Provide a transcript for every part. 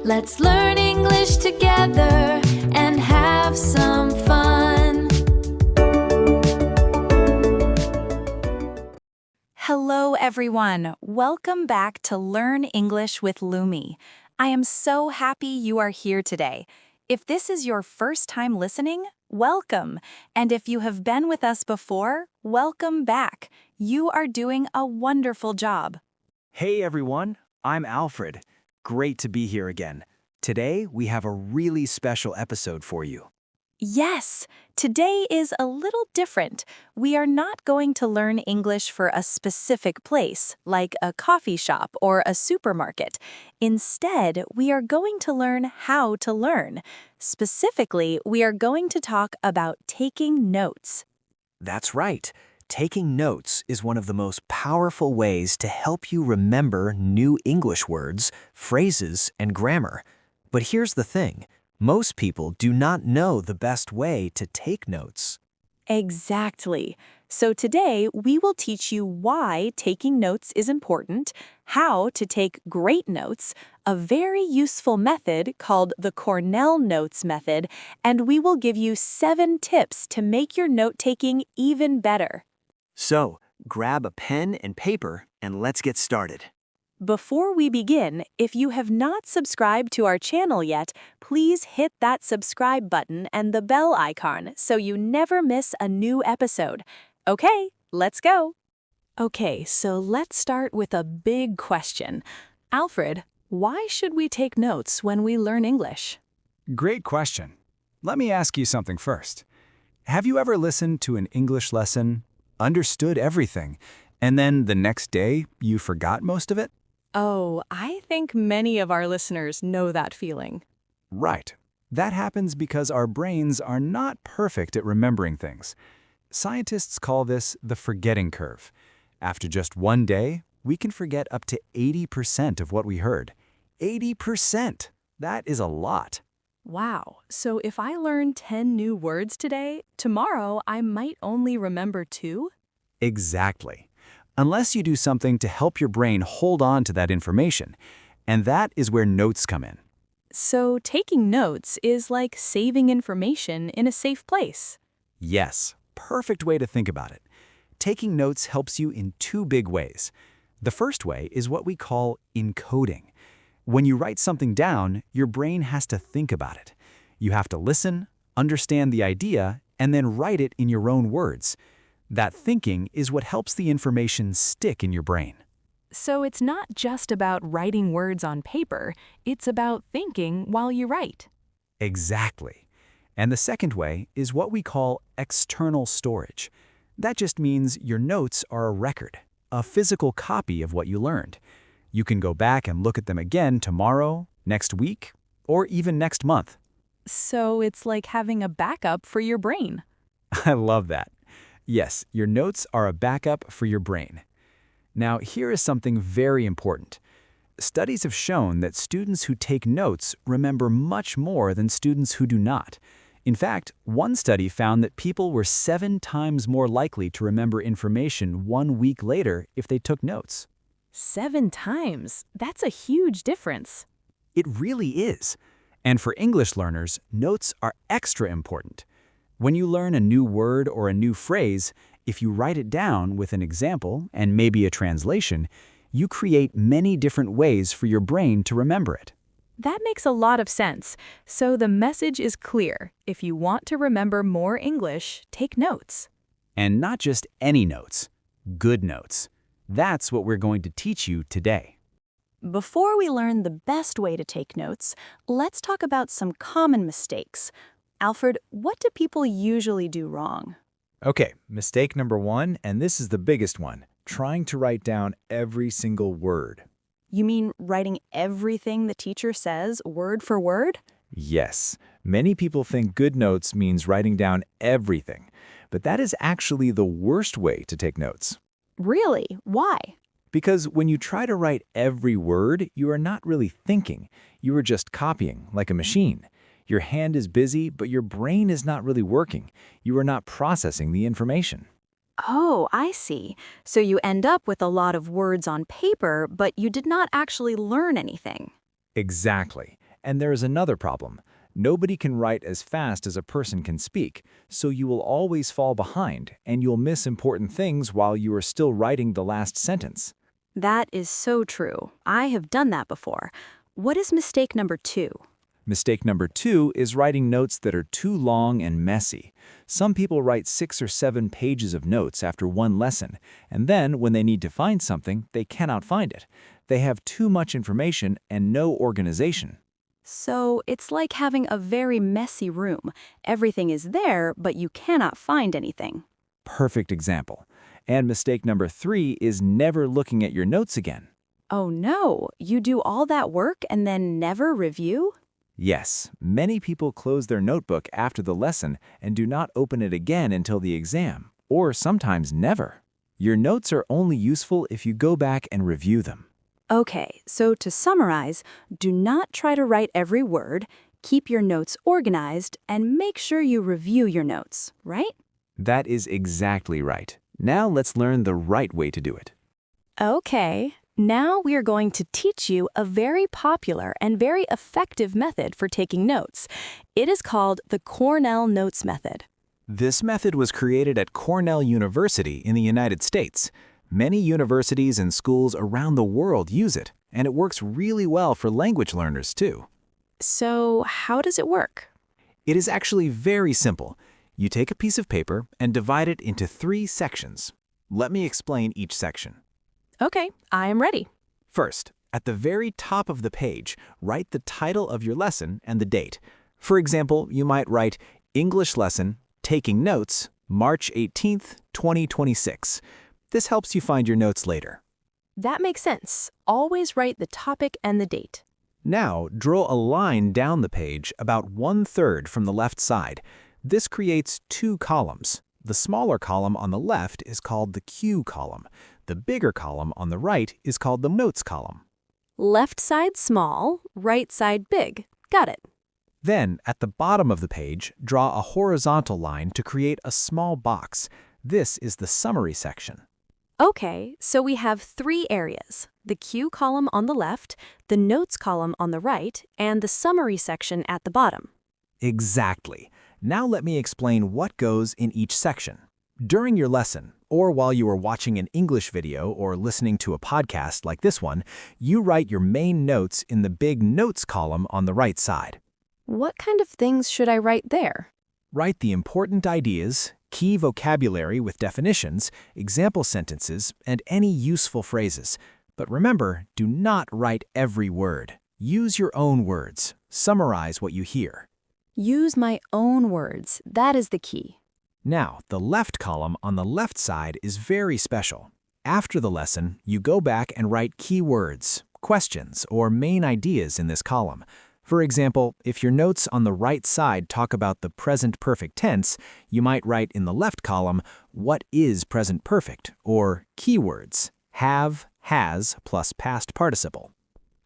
Let's learn English together and have some fun. Hello, everyone. Welcome back to Learn English with Lumi. I am so happy you are here today. If this is your first time listening, welcome. And if you have been with us before, welcome back. You are doing a wonderful job. Hey everyone, I'm Alfred. Great to be here again. Today we have a really special episode for you. Yes, today is a little different. We are not going to learn English for a specific place, like a coffee shop or a supermarket. Instead, we are going to learn how to learn. Specifically, we are going to talk about taking notes. That's right. Taking notes is one of the most powerful ways to help you remember new English words, phrases, and grammar. But here's the thing. Most people do not know the best way to take notes. Exactly. So today, we will teach you why taking notes is important, how to take great notes, a very useful method called the Cornell Notes Method, and we will give you 7 tips to make your note-taking even better. So, grab a pen and paper and let's get started. Before we begin, if you have not subscribed to our channel yet, please hit that subscribe button and the bell icon so you never miss a new episode. Okay, let's go. Okay, so let's start with a big question. Alfred, why should we take notes when we learn English? Great question. Let me ask you something first. Have you ever listened to an English lesson, understood everything, and then the next day you forgot most of it? Oh, I think many of our listeners know that feeling. Right. That happens because our brains are not perfect at remembering things. Scientists call this the forgetting curve. After just one day, we can forget up to 80% of what we heard. 80%! That is a lot. Wow, so if I learn 10 new words today, tomorrow I might only remember 2? Exactly. Unless you do something to help your brain hold on to that information. And that is where notes come in. So taking notes is like saving information in a safe place. Yes, perfect way to think about it. Taking notes helps you in 2 big ways. The first way is what we call encoding. When you write something down, your brain has to think about it. You have to listen, understand the idea, and then write it in your own words. That thinking is what helps the information stick in your brain. So it's not just about writing words on paper, it's about thinking while you write. Exactly. And the second way is what we call external storage. That just means your notes are a record, a physical copy of what you learned. You can go back and look at them again tomorrow, next week, or even next month. So it's like having a backup for your brain. I love that. Yes, your notes are a backup for your brain. Now, here is something very important. Studies have shown that students who take notes remember much more than students who do not. In fact, one study found that people were 7 times more likely to remember information 1 week later if they took notes. 7 times? That's a huge difference. It really is. And for English learners, notes are extra important. When you learn a new word or a new phrase, if you write it down with an example and maybe a translation, you create many different ways for your brain to remember it. That makes a lot of sense. So the message is clear. If you want to remember more English, take notes. And not just any notes, good notes. That's what we're going to teach you today. Before we learn the best way to take notes, let's talk about some common mistakes. Alfred, what do people usually do wrong? Okay, mistake number 1, and this is the biggest one, trying to write down every single word. You mean writing everything the teacher says word for word? Yes, many people think good notes means writing down everything, but that is actually the worst way to take notes. Really? Why? Because when you try to write every word, you are not really thinking. You are just copying, like a machine. Your hand is busy, but your brain is not really working. You are not processing the information. Oh, I see. So you end up with a lot of words on paper, but you did not actually learn anything. Exactly. And there is another problem. Nobody can write as fast as a person can speak, so you will always fall behind, and you'll miss important things while you are still writing the last sentence. That is so true. I have done that before. What is mistake number 2? Mistake number 2 is writing notes that are too long and messy. Some people write 6 or 7 pages of notes after one lesson, and then when they need to find something, they cannot find it. They have too much information and no organization. So it's like having a very messy room. Everything is there, but you cannot find anything. Perfect example. And mistake number 3 is never looking at your notes again. Oh no, you do all that work and then never review? Yes, many people close their notebook after the lesson and do not open it again until the exam, or sometimes never. Your notes are only useful if you go back and review them. Okay, so to summarize, do not try to write every word, keep your notes organized, and make sure you review your notes, right? That is exactly right. Now let's learn the right way to do it. Okay, now we are going to teach you a very popular and very effective method for taking notes. It is called the Cornell Notes Method. This method was created at Cornell University in the United States. Many universities and schools around the world use it, and it works really well for language learners too. So, how does it work? It is actually very simple. You take a piece of paper and divide it into 3 sections. Let me explain each section. Okay, I am ready. First, at the very top of the page, write the title of your lesson and the date. For example, you might write English Lesson, Taking Notes, March 18th, 2026. This helps you find your notes later. That makes sense. Always write the topic and the date. Now, draw a line down the page about 1/3 from the left side. This creates 2 columns. The smaller column on the left is called the cue column. The bigger column on the right is called the notes column. Left side small, right side big. Got it. Then, at the bottom of the page, draw a horizontal line to create a small box. This is the summary section. Okay, so we have 3 areas. The cue column on the left, the notes column on the right, and the summary section at the bottom. Exactly. Now let me explain what goes in each section. During your lesson, or while you are watching an English video or listening to a podcast like this one, you write your main notes in the big notes column on the right side. What kind of things should I write there? Write the important ideas, key vocabulary with definitions, example sentences, and any useful phrases. But remember, do not write every word. Use your own words. Summarize what you hear. Use my own words. That is the key. Now, the left column on the left side is very special. After the lesson, you go back and write key words, questions, or main ideas in this column. For example, if your notes on the right side talk about the present perfect tense, you might write in the left column, what is present perfect, or keywords, have, has, plus past participle.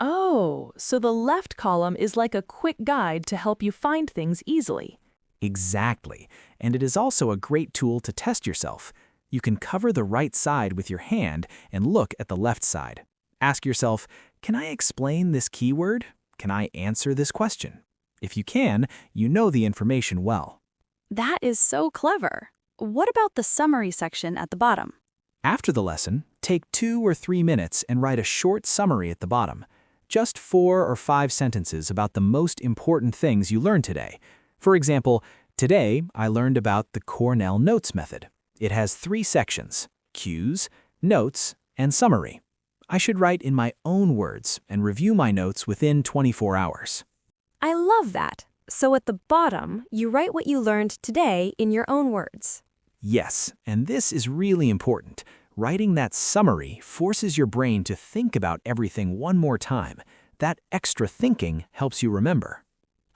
Oh, so the left column is like a quick guide to help you find things easily. Exactly, and it is also a great tool to test yourself. You can cover the right side with your hand and look at the left side. Ask yourself, can I explain this keyword? Can I answer this question? If you can, you know the information well. That is so clever. What about the summary section at the bottom? After the lesson, take 2 or 3 minutes and write a short summary at the bottom. Just 4 or 5 sentences about the most important things you learned today. For example, today I learned about the Cornell Notes Method. It has 3 sections: cues, notes, and summary. I should write in my own words and review my notes within 24 hours. I love that. So at the bottom, you write what you learned today in your own words. Yes, and this is really important. Writing that summary forces your brain to think about everything one more time. That extra thinking helps you remember.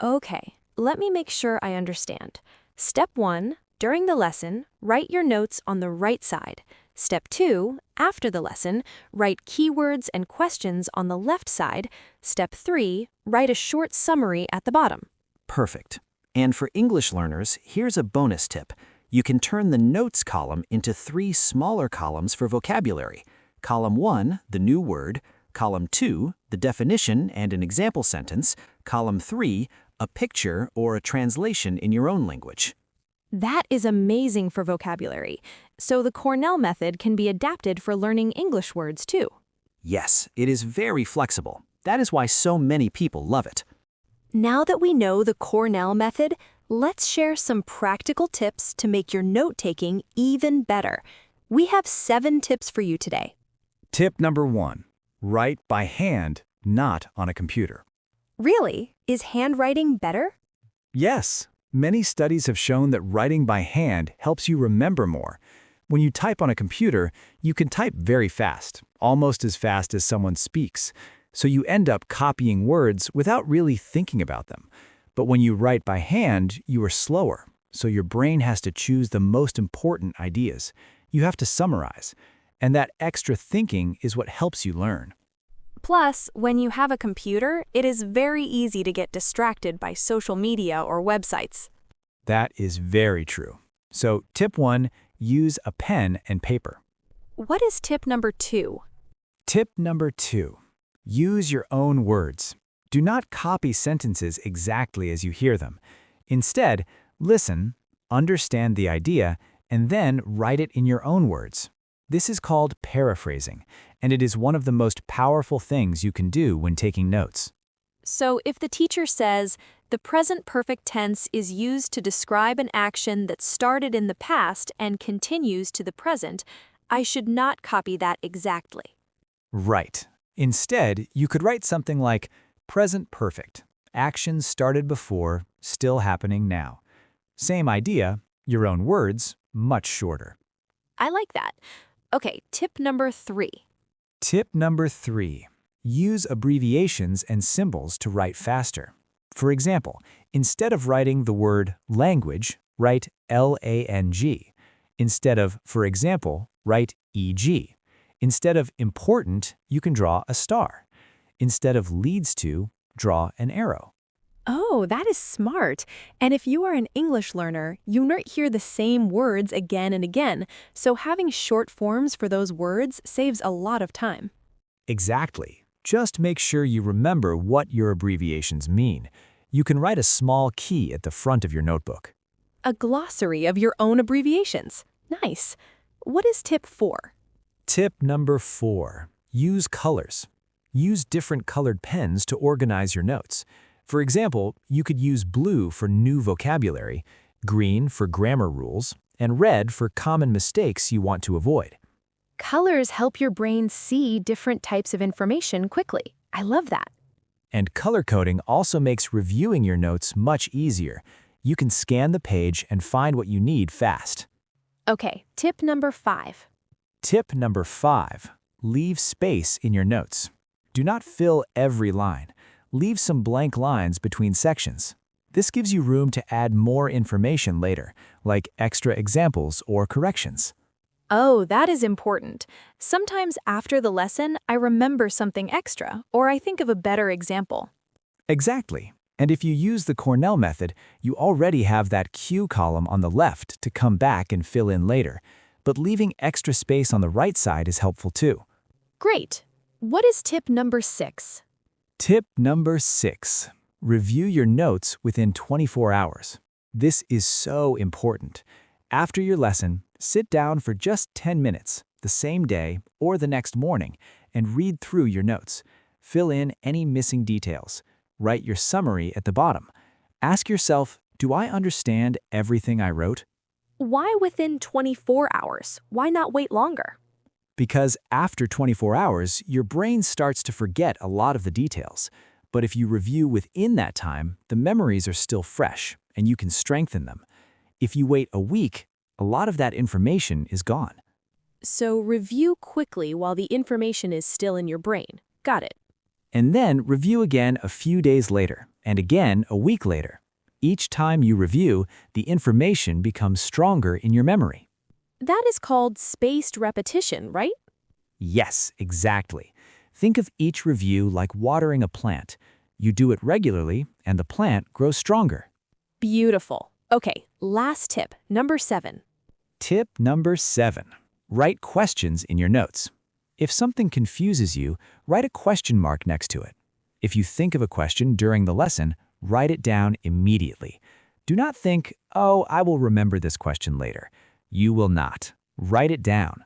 Okay, let me make sure I understand. Step 1, during the lesson, write your notes on the right side. Step 2, after the lesson, write keywords and questions on the left side. Step 3, write a short summary at the bottom. Perfect. And for English learners, here's a bonus tip. You can turn the notes column into 3 smaller columns for vocabulary. Column 1, the new word. Column 2, the definition and an example sentence. Column 3, a picture or a translation in your own language. That is amazing for vocabulary. So the Cornell method can be adapted for learning English words too. Yes, it is very flexible. That is why so many people love it. Now that we know the Cornell method, let's share some practical tips to make your note-taking even better. We have 7 tips for you today. Tip number 1. Write by hand, not on a computer. Really? Is handwriting better? Yes, many studies have shown that writing by hand helps you remember more. When you type on a computer, you can type very fast, almost as fast as someone speaks. So you end up copying words without really thinking about them. But when you write by hand, you are slower, so your brain has to choose the most important ideas. You have to summarize, and that extra thinking is what helps you learn. Plus, when you have a computer, it is very easy to get distracted by social media or websites. That is very true. So tip 1, use a pen and paper. What is tip number 2? Tip number 2, use your own words. Do not copy sentences exactly as you hear them. Instead, listen, understand the idea, and then write it in your own words. This is called paraphrasing, and it is one of the most powerful things you can do when taking notes. So if the teacher says, the present perfect tense is used to describe an action that started in the past and continues to the present, I should not copy that exactly. Right. Instead, you could write something like, present perfect, action started before, still happening now. Same idea, your own words, much shorter. I like that. Okay, tip number 3. Tip number 3, use abbreviations and symbols to write faster. For example, instead of writing the word language, write L-A-N-G. Instead of, for example, write E-G. Instead of important, you can draw a star. Instead of leads to, draw an arrow. Oh, that is smart. And if you are an English learner, you might hear the same words again and again, so having short forms for those words saves a lot of time. Exactly. Just make sure you remember what your abbreviations mean. You can write a small key at the front of your notebook. A glossary of your own abbreviations. Nice. What is tip 4? Tip number 4, use colors. Use different colored pens to organize your notes. For example, you could use blue for new vocabulary, green for grammar rules, and red for common mistakes you want to avoid. Colors help your brain see different types of information quickly. I love that. And color coding also makes reviewing your notes much easier. You can scan the page and find what you need fast. Okay, tip number 5. Tip number 5, leave space in your notes. Do not fill every line. Leave some blank lines between sections. This gives you room to add more information later, like extra examples or corrections. Oh, that is important. Sometimes after the lesson, I remember something extra, or I think of a better example. Exactly. And if you use the Cornell method, you already have that cue column on the left to come back and fill in later. But leaving extra space on the right side is helpful too. Great. What is tip number 6? Tip number 6, review your notes within 24 hours. This is so important. After your lesson, sit down for just 10 minutes, the same day or the next morning, and read through your notes. Fill in any missing details. Write your summary at the bottom. Ask yourself, do I understand everything I wrote? Why within 24 hours? Why not wait longer? Because after 24 hours, your brain starts to forget a lot of the details. But if you review within that time, the memories are still fresh, and you can strengthen them. If you wait a week, a lot of that information is gone. So review quickly while the information is still in your brain. Got it. And then review again a few days later, and again a week later. Each time you review, the information becomes stronger in your memory. That is called spaced repetition, right? Yes, exactly. Think of each review like watering a plant. You do it regularly, and the plant grows stronger. Beautiful. Okay, last tip, number 7. Tip number 7, write questions in your notes. If something confuses you, write a question mark next to it. If you think of a question during the lesson, write it down immediately. Do not think, oh, I will remember this question later. You will not. Write it down.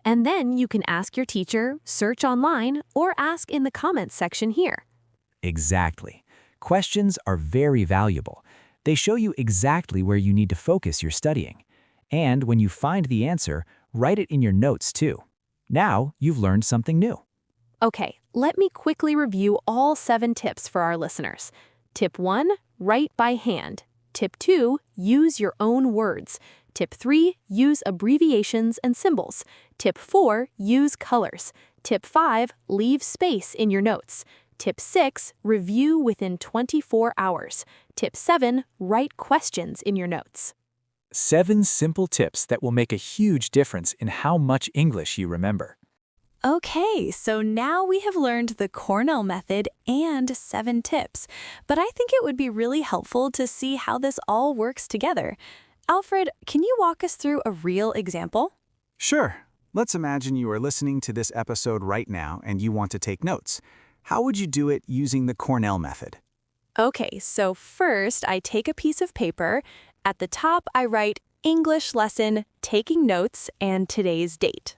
And then you can ask your teacher, search online, or ask in the comments section here. Exactly. Questions are very valuable. They show you exactly where you need to focus your studying. And when you find the answer, write it in your notes too. Now you've learned something new. Okay, let me quickly review all 7 tips for our listeners. Tip 1, write by hand. Tip 2, use your own words. Tip 3, use abbreviations and symbols. Tip 4, use colors. Tip 5, leave space in your notes. Tip 6, review within 24 hours. Tip 7, write questions in your notes. 7 simple tips that will make a huge difference in how much English you remember. Okay, so now we have learned the Cornell method and 7 tips, but I think it would be really helpful to see how this all works together. Alfred, can you walk us through a real example? Sure. Let's imagine you are listening to this episode right now and you want to take notes. How would you do it using the Cornell method? Okay, so first I take a piece of paper. At the top, I write English lesson, taking notes, and today's date.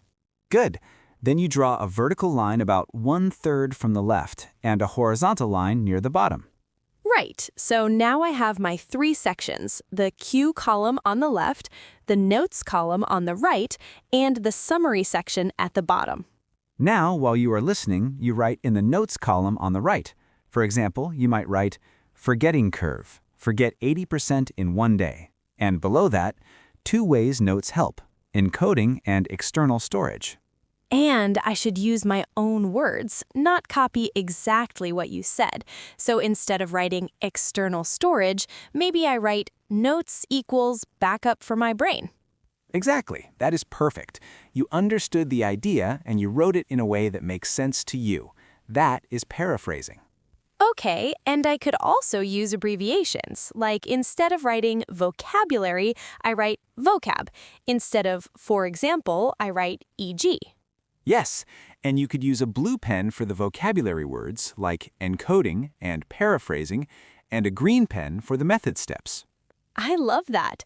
Good. Then you draw a vertical line about 1/3 from the left and a horizontal line near the bottom. Right, so now I have my 3 sections, the Q column on the left, the notes column on the right, and the summary section at the bottom. Now, while you are listening, you write in the notes column on the right. For example, you might write, forgetting curve, forget 80% in one day. And below that, 2 ways notes help, encoding and external storage. And I should use my own words, not copy exactly what you said. So instead of writing external storage, maybe I write notes equals backup for my brain. Exactly. That is perfect. You understood the idea and you wrote it in a way that makes sense to you. That is paraphrasing. Okay, and I could also use abbreviations, like instead of writing vocabulary, I write vocab. Instead of for example, I write e.g. Yes, and you could use a blue pen for the vocabulary words like encoding and paraphrasing, and a green pen for the method steps. I love that.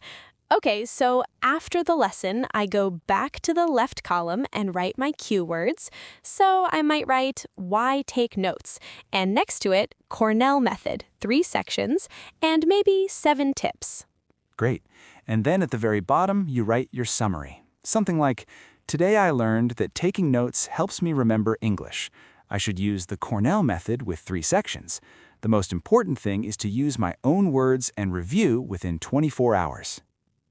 Okay, so after the lesson, I go back to the left column and write my cue words. So I might write why take notes, and next to it, Cornell method, 3 sections, and maybe 7 tips. Great. And then at the very bottom, you write your summary. Something like, today I learned that taking notes helps me remember English. I should use the Cornell method with 3 sections. The most important thing is to use my own words and review within 24 hours.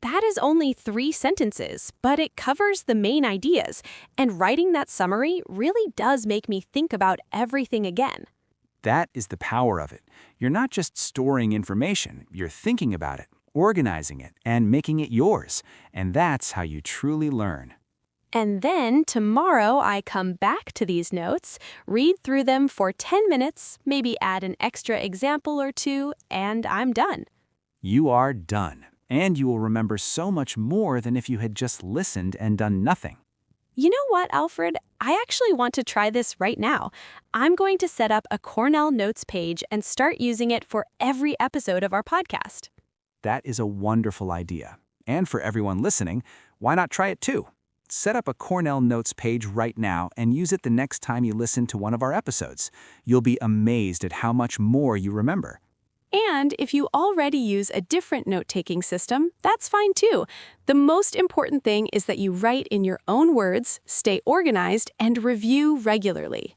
That is only 3 sentences, but it covers the main ideas, and writing that summary really does make me think about everything again. That is the power of it. You're not just storing information, you're thinking about it, organizing it, and making it yours. And that's how you truly learn. And then tomorrow I come back to these notes, read through them for 10 minutes, maybe add an extra example or 2, and I'm done. You are done. And you will remember so much more than if you had just listened and done nothing. You know what, Alfred? I actually want to try this right now. I'm going to set up a Cornell Notes page and start using it for every episode of our podcast. That is a wonderful idea. And for everyone listening, why not try it too? Set up a Cornell Notes page right now and use it the next time you listen to one of our episodes. You'll be amazed at how much more you remember. And if you already use a different note-taking system, that's fine too. The most important thing is that you write in your own words, stay organized, and review regularly.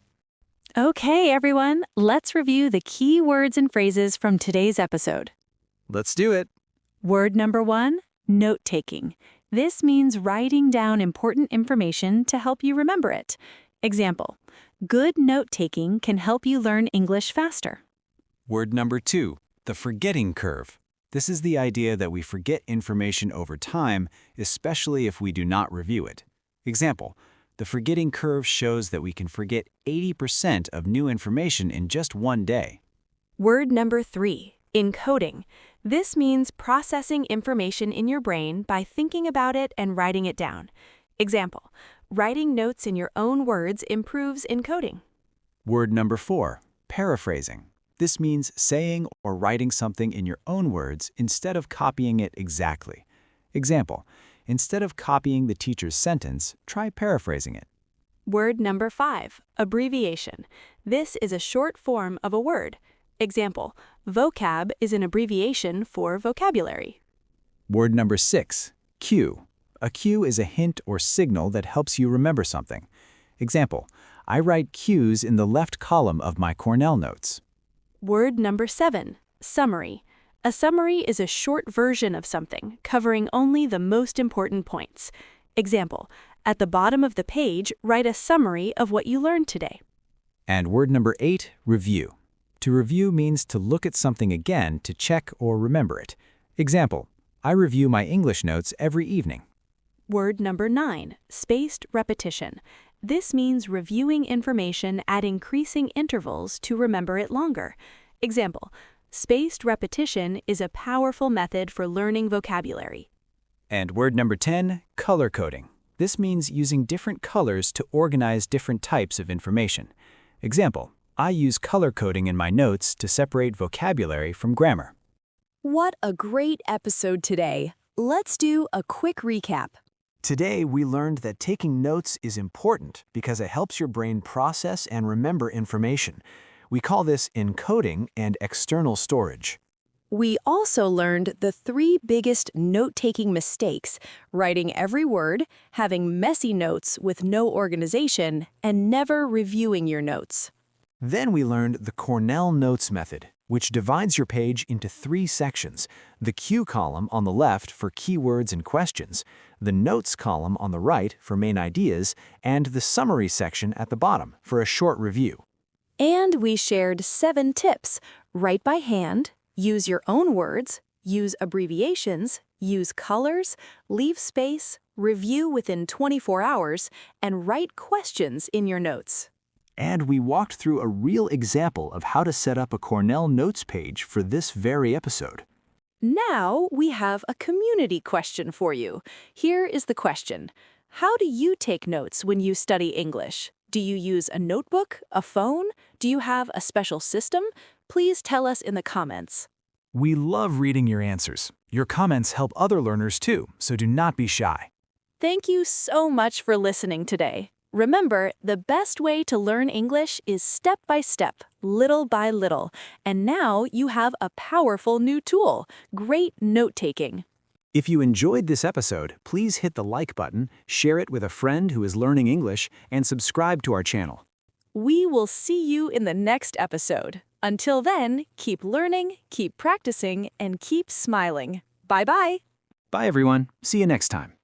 Okay, everyone, let's review the key words and phrases from today's episode. Let's do it. Word number 1, note-taking. This means writing down important information to help you remember it. Example, good note-taking can help you learn English faster. Word number 2, the forgetting curve. This is the idea that we forget information over time, especially if we do not review it. Example, the forgetting curve shows that we can forget 80% of new information in just one day. Word number 3, encoding. This means processing information in your brain by thinking about it and writing it down. Example, writing notes in your own words improves encoding. Word number 4, Paraphrasing. This means saying or writing something in your own words instead of copying it exactly. Example, instead of copying the teacher's sentence, try paraphrasing it. Word number 5, abbreviation. This is a short form of a word. Example, vocab is an abbreviation for vocabulary. Word number 6, cue. A cue is a hint or signal that helps you remember something. Example, I write cues in the left column of my Cornell notes. Word number 7, summary. A summary is a short version of something, covering only the most important points. Example, at the bottom of the page, write a summary of what you learned today. And word number 8, review. To review means to look at something again to check or remember it. Example, I review my English notes every evening. Word number 9, spaced repetition. This means reviewing information at increasing intervals to remember it longer. Example, spaced repetition is a powerful method for learning vocabulary. And word number 10, color coding. This means using different colors to organize different types of information. Example, I use color coding in my notes to separate vocabulary from grammar. What a great episode today. Let's do a quick recap. Today, we learned that taking notes is important because it helps your brain process and remember information. We call this encoding and external storage. We also learned the 3 biggest note-taking mistakes: writing every word, having messy notes with no organization, and never reviewing your notes. Then we learned the Cornell Notes Method, which divides your page into 3 sections: the cue column on the left for keywords and questions, the notes column on the right for main ideas, and the summary section at the bottom for a short review. And we shared 7 tips: write by hand, use your own words, use abbreviations, use colors, leave space, review within 24 hours, and write questions in your notes. And we walked through a real example of how to set up a Cornell Notes page for this very episode. Now we have a community question for you. Here is the question: how do you take notes when you study English? Do you use a notebook, a phone? Do you have a special system? Please tell us in the comments. We love reading your answers. Your comments help other learners too, so do not be shy. Thank you so much for listening today. Remember, the best way to learn English is step by step, little by little. And now you have a powerful new tool: great note-taking. If you enjoyed this episode, please hit the like button, share it with a friend who is learning English, and subscribe to our channel. We will see you in the next episode. Until then, keep learning, keep practicing, and keep smiling. Bye-bye. Bye everyone. See you next time.